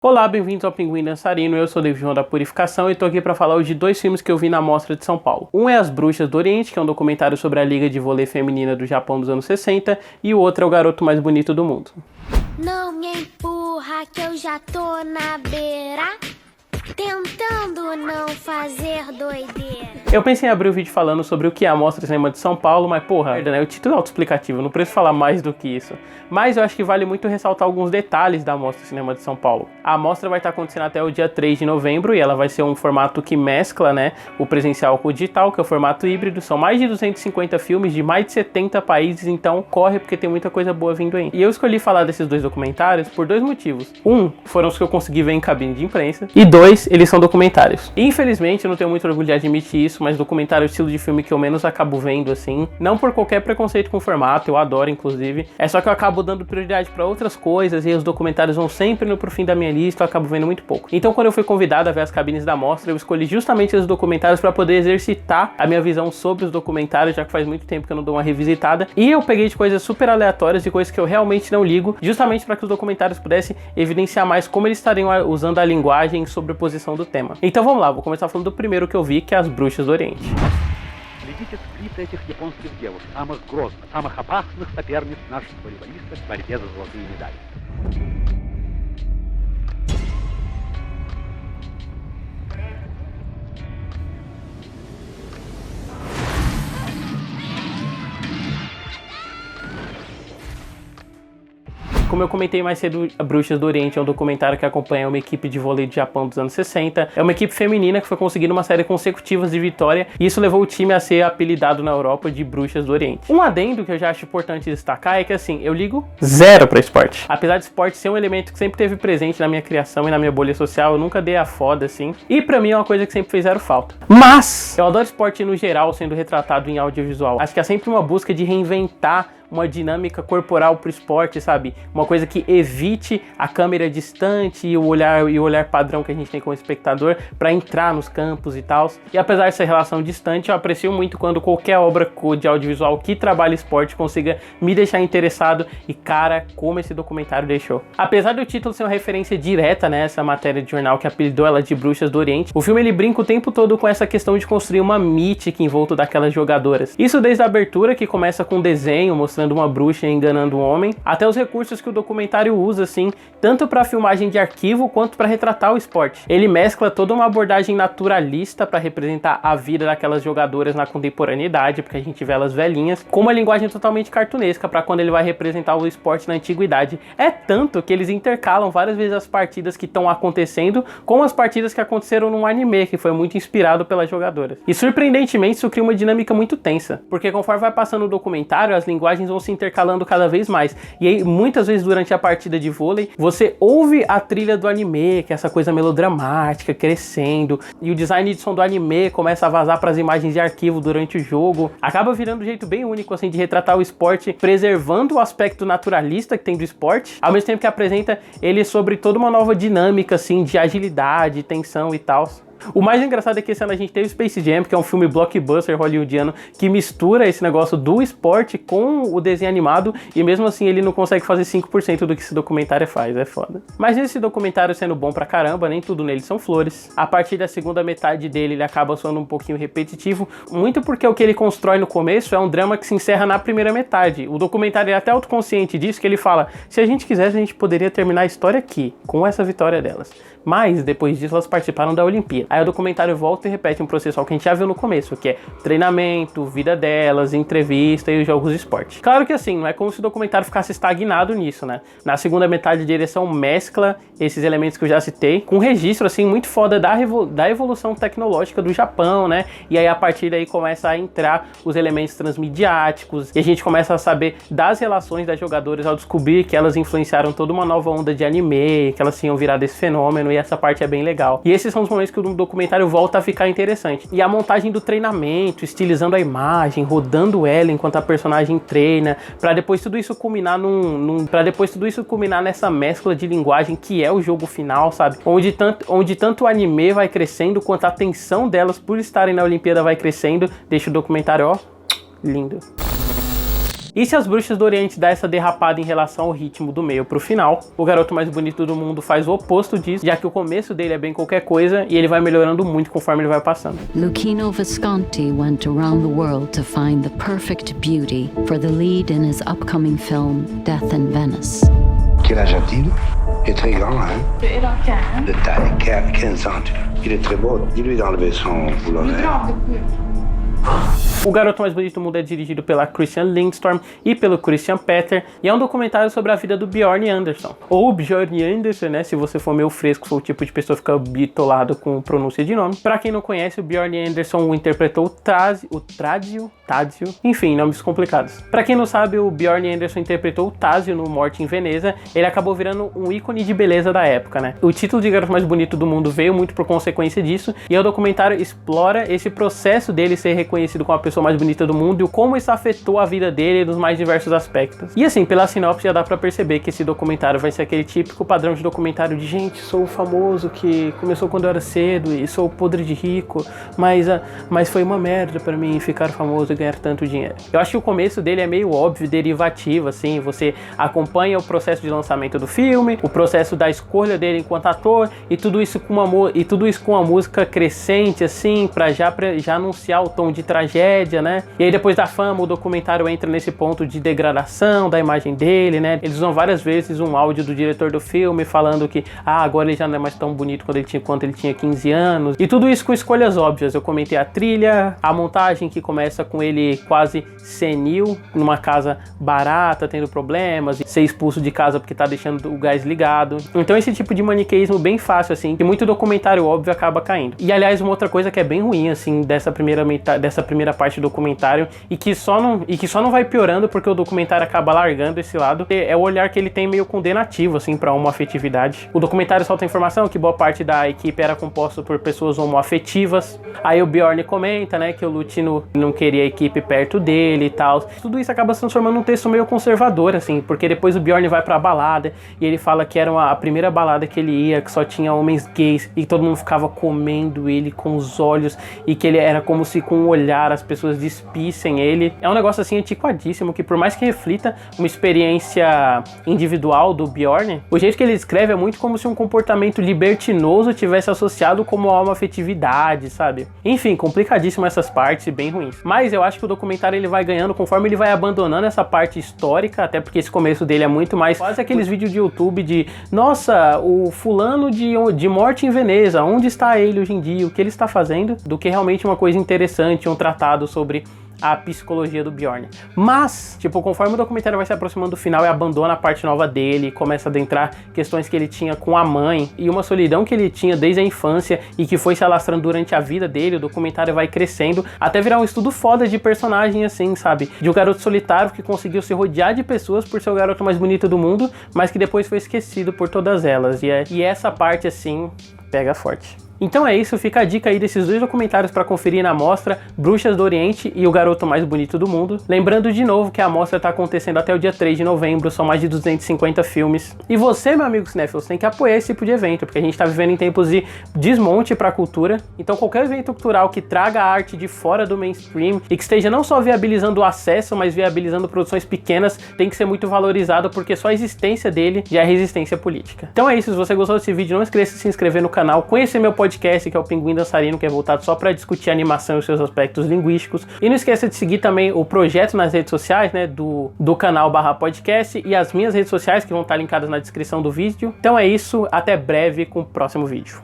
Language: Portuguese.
Olá, bem-vindos ao Pinguim Dançarino, eu sou o David João da Purificação e tô aqui pra falar hoje de dois filmes que eu vi na Mostra de São Paulo. Um é As Bruxas do Oriente, que é um documentário sobre a Liga de Vôlei Feminina do Japão dos anos 60, e o outro é O Garoto Mais Bonito do Mundo. Não me empurra que eu já tô na beira, tentando não fazer doideira. Eu pensei em abrir o vídeo falando sobre o que é a Mostra de Cinema de São Paulo, mas porra, né? O título é autoexplicativo, não preciso falar mais do que isso. Mas eu acho que vale muito ressaltar alguns detalhes da Mostra de Cinema de São Paulo. A mostra vai estar acontecendo até o dia 3 de novembro e ela vai ser um formato que mescla, né, o presencial com o digital, que é o formato híbrido. São mais de 250 filmes de mais de 70 países, então corre porque tem muita coisa boa vindo aí. E eu escolhi falar desses dois documentários por dois motivos. Um, foram os que eu consegui ver em cabine de imprensa. E dois, eles são documentários. E, infelizmente, eu não tenho muito orgulho de admitir isso, mas documentário é o estilo de filme que eu menos acabo vendo, assim. Não por qualquer preconceito com o formato, eu adoro, inclusive. É só que eu acabo dando prioridade pra outras coisas e os documentários vão sempre no pro fim da minha lista, eu acabo vendo muito pouco. Então, quando eu fui convidado a ver as cabines da mostra, eu escolhi justamente os documentários pra poder exercitar a minha visão sobre os documentários, já que faz muito tempo que eu não dou uma revisitada. E eu peguei de coisas super aleatórias, de coisas que eu realmente não ligo, justamente para que os documentários pudessem evidenciar mais como eles estariam usando a linguagem sobre a posição do tema. Então vamos lá, vou começar falando do primeiro que eu vi, que é As Bruxas do Oriente. Следите сплит этих японских девушек, самых грозных, самых опасных соперниц наших волейболистов в борьбе за золотые медали. Como eu comentei mais cedo, A Bruxas do Oriente é um documentário que acompanha uma equipe de vôlei de Japão dos anos 60. É uma equipe feminina que foi conseguindo uma série consecutiva de vitória e isso levou o time a ser apelidado na Europa de Bruxas do Oriente. Um adendo que eu já acho importante destacar é que, assim, eu ligo zero pra esporte. Apesar de esporte ser um elemento que sempre teve presente na minha criação e na minha bolha social, eu nunca dei a foda, assim. E pra mim é uma coisa que sempre fez zero falta. Mas eu adoro esporte no geral sendo retratado em audiovisual. Acho que é sempre uma busca de reinventar uma dinâmica corporal pro esporte, sabe? Uma coisa que evite a câmera distante e o olhar padrão que a gente tem como espectador para entrar nos campos e tal. E apesar dessa relação distante, eu aprecio muito quando qualquer obra de audiovisual que trabalha esporte consiga me deixar interessado e, cara, como esse documentário deixou. Apesar do título ser uma referência direta nessa matéria de jornal que apelidou ela de Bruxas do Oriente, o filme ele brinca o tempo todo com essa questão de construir uma mítica em volta daquelas jogadoras. Isso desde a abertura, que começa com um desenho mostrando uma bruxa enganando um homem, até os recursos que o documentário usa, assim, tanto para filmagem de arquivo quanto para retratar o esporte. Ele mescla toda uma abordagem naturalista para representar a vida daquelas jogadoras na contemporaneidade, porque a gente vê elas velhinhas, com uma linguagem totalmente cartunesca para quando ele vai representar o esporte na antiguidade. É tanto que eles intercalam várias vezes as partidas que estão acontecendo com as partidas que aconteceram num anime, que foi muito inspirado pelas jogadoras. E surpreendentemente isso cria uma dinâmica muito tensa, porque conforme vai passando o documentário, as linguagens vão se intercalando cada vez mais. E aí, muitas vezes durante a partida de vôlei, você ouve a trilha do anime, que é essa coisa melodramática, crescendo, e o design de som do anime começa a vazar para as imagens de arquivo durante o jogo. Acaba virando um jeito bem único, assim, de retratar o esporte, preservando o aspecto naturalista que tem do esporte, ao mesmo tempo que apresenta ele sobre toda uma nova dinâmica, assim, de agilidade, tensão e tal. O mais engraçado é que esse ano a gente teve Space Jam, que é um filme blockbuster hollywoodiano que mistura esse negócio do esporte com o desenho animado e mesmo assim ele não consegue fazer 5% do que esse documentário faz, é foda. Mas esse documentário sendo bom pra caramba, nem tudo nele são flores. A partir da segunda metade dele ele acaba soando um pouquinho repetitivo, muito porque o que ele constrói no começo é um drama que se encerra na primeira metade. O documentário é até autoconsciente disso, que ele fala, se a gente quisesse a gente poderia terminar a história aqui, com essa vitória delas. Mas depois disso elas participaram da Olimpíada. Aí o documentário volta e repete um processo que a gente já viu no começo, que é treinamento, vida delas, entrevista e os jogos de esporte. Claro que assim, não é como se o documentário ficasse estagnado nisso, né? Na segunda metade a direção mescla esses elementos que eu já citei, com um registro assim muito foda da evolução tecnológica do Japão, né? E aí a partir daí começa a entrar os elementos transmediáticos e a gente começa a saber das relações das jogadoras ao descobrir que elas influenciaram toda uma nova onda de anime, que elas tinham virado esse fenômeno e essa parte é bem legal. E esses são os momentos que o documentário volta a ficar interessante. E a montagem do treinamento, estilizando a imagem, rodando ela enquanto a personagem treina, pra depois tudo isso culminar nessa mescla de linguagem que é o jogo final, sabe? Onde tanto o anime vai crescendo, quanto a tensão delas por estarem na Olimpíada vai crescendo, deixa o documentário, ó, lindo. E se as Bruxas do Oriente dá essa derrapada em relação ao ritmo do meio pro final, o Garoto Mais Bonito do Mundo faz o oposto disso, já que o começo dele é bem qualquer coisa e ele vai melhorando muito conforme ele vai passando. Luchino Visconti went around the world to find the perfect beauty for the lead in his upcoming film Death in Venice. Quel âge a-t-il? Il est très grand, hein? De taille, 15 ans. Il est très beau. Dis-lui d'enlever son boulonnet. O Garoto Mais Bonito do Mundo é dirigido pela Christian Lindstorm e pelo Christian Petter, e é um documentário sobre a vida do Bjorn Anderson. Ou Bjorn Anderson, né? Se você for meio fresco, sou o tipo de pessoa que fica bitolado com pronúncia de nome. Pra quem não conhece, o Bjorn Anderson interpretou o Tadzio, enfim, nomes complicados. Pra quem não sabe, o Bjorn Anderson interpretou o Tadzio no Morte em Veneza. Ele acabou virando um ícone de beleza da época, né? O título de Garoto Mais Bonito do Mundo veio muito por consequência disso, e o documentário explora esse processo dele ser reconhecido como a pessoa mais bonita do mundo e como isso afetou a vida dele nos mais diversos aspectos. E assim, pela sinopse já dá pra perceber que esse documentário vai ser aquele típico padrão de documentário de gente, sou famoso que começou quando eu era cedo e sou podre de rico, mas foi uma merda pra mim ficar famoso e ganhar tanto dinheiro. Eu acho que o começo dele é meio óbvio, derivativo, assim, você acompanha o processo de lançamento do filme, o processo da escolha dele enquanto ator e tudo isso com uma música crescente, assim, pra já anunciar o tom de tragédia, né? E aí depois da fama, o documentário entra nesse ponto de degradação da imagem dele, né? Eles usam várias vezes um áudio do diretor do filme falando que agora ele já não é mais tão bonito quanto ele tinha 15 anos. E tudo isso com escolhas óbvias. Eu comentei a trilha, a montagem que começa com ele quase senil, numa casa barata, tendo problemas, e ser expulso de casa porque tá deixando o gás ligado. Então esse tipo de maniqueísmo bem fácil, assim, que muito documentário óbvio acaba caindo. E aliás, uma outra coisa que é bem ruim, assim, dessa primeira parte do documentário e que só não vai piorando porque o documentário acaba largando esse lado, é o olhar que ele tem meio condenativo, assim, pra homoafetividade. O documentário solta a informação que boa parte da equipe era composta por pessoas homoafetivas. Aí o Bjorn comenta, né, que o Luchino não queria a equipe perto dele e tal. Tudo isso acaba se transformando num texto meio conservador, assim, porque depois o Bjorn vai pra balada e ele fala que era a primeira balada que ele ia, que só tinha homens gays e todo mundo ficava comendo ele com os olhos e que ele era como se com o olhar as pessoas despissem ele. É um negócio assim antiquadíssimo que por mais que reflita uma experiência individual do Bjorn, o jeito que ele descreve é muito como se um comportamento libertinoso tivesse associado como a uma afetividade, sabe? Enfim, complicadíssimo essas partes e bem ruins. Mas eu acho que o documentário ele vai ganhando conforme ele vai abandonando essa parte histórica, até porque esse começo dele é muito mais quase aqueles vídeos de YouTube de nossa, o fulano de Morte em Veneza, onde está ele hoje em dia, o que ele está fazendo, do que realmente uma coisa interessante, um tratado sobre a psicologia do Bjorn. Mas, tipo, conforme o documentário vai se aproximando do final e abandona a parte nova dele, começa a adentrar questões que ele tinha com a mãe e uma solidão que ele tinha desde a infância e que foi se alastrando durante a vida dele, o documentário vai crescendo até virar um estudo foda de personagem, assim, sabe? De um garoto solitário que conseguiu se rodear de pessoas por ser o garoto mais bonito do mundo, mas que depois foi esquecido por todas elas. E essa parte, assim, pega forte. Então é isso, fica a dica aí desses dois documentários para conferir na mostra, Bruxas do Oriente e O Garoto Mais Bonito do Mundo. Lembrando de novo que a mostra está acontecendo até o dia 3 de novembro, são mais de 250 filmes. E você, meu amigo cinéfilo, tem que apoiar esse tipo de evento, porque a gente está vivendo em tempos de desmonte para a cultura. Então qualquer evento cultural que traga a arte de fora do mainstream e que esteja não só viabilizando o acesso, mas viabilizando produções pequenas, tem que ser muito valorizado, porque só a existência dele já é resistência política. Então é isso, se você gostou desse vídeo, não esqueça de se inscrever no canal, conhecer meu podcast, que é o Pinguim Dançarino, que é voltado só para discutir animação e os seus aspectos linguísticos. E não esqueça de seguir também o projeto nas redes sociais, né, do canal /podcast e as minhas redes sociais, que vão estar linkadas na descrição do vídeo. Então é isso, até breve com o próximo vídeo.